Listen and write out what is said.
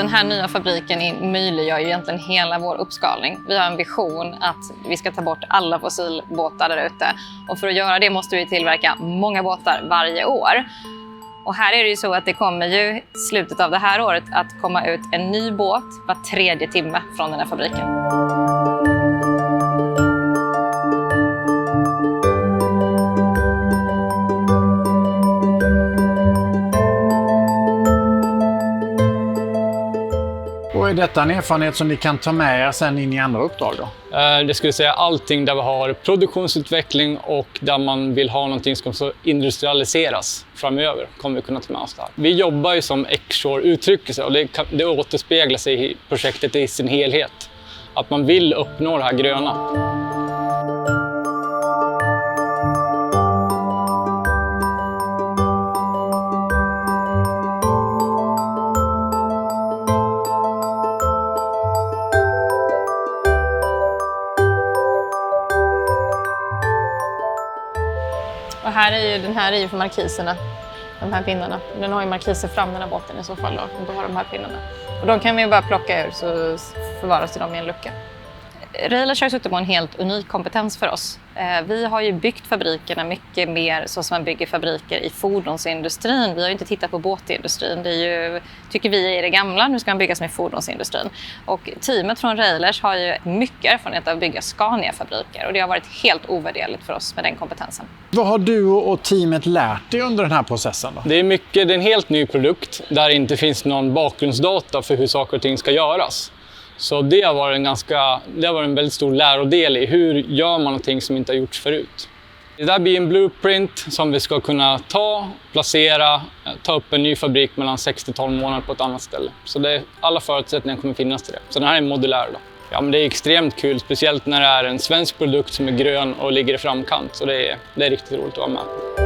Den här nya fabriken möjliggör ju egentligen hela vår uppskalning. Vi har en vision att vi ska ta bort alla fossilbåtar där ute. Och för att göra det måste vi tillverka många båtar varje år. Och här är det ju så att det kommer ju i slutet av det här året att komma ut en ny båt var 3:e timme från den här fabriken. Och är detta en erfarenhet som ni kan ta med er sen in i andra uppdrag då? Det skulle säga allting där vi har produktionsutveckling och där man vill ha någonting som ska industrialiseras framöver kommer vi kunna ta med oss där. Vi jobbar ju som X-Shore uttrycker sig och det återspeglar sig i projektet i sin helhet. Att man vill uppnå det här gröna. Och den här är ju för markiserna, de här pinnarna. Den har ju markiser fram den här båten i så fall och då har de här pinnarna. Och de kan vi ju bara plocka ur så förvaras de i en lucka. Railers har suttit på en helt unik kompetens för oss. Vi har ju byggt fabrikerna mycket mer så som man bygger fabriker i fordonsindustrin. Vi har ju inte tittat på båtindustrin. Det är ju, tycker vi är det gamla, nu ska man bygga som i fordonsindustrin. Och teamet från Railers har ju mycket erfarenhet av att bygga Scania-fabriker och det har varit helt ovärderligt för oss med den kompetensen. Vad har du och teamet lärt dig under den här processen då? Det är en helt ny produkt där det inte finns någon bakgrundsdata för hur saker och ting ska göras. Så det har varit en väldigt stor lärodel i hur gör man någonting som inte har gjorts förut. Det där blir en blueprint som vi ska kunna placera, ta upp en ny fabrik mellan 6-12 månader på ett annat ställe. Så alla förutsättningar kommer finnas till det. Så den här är modulär då. Ja, men det är extremt kul, speciellt när det är en svensk produkt som är grön och ligger i framkant. Så det är riktigt roligt att vara med.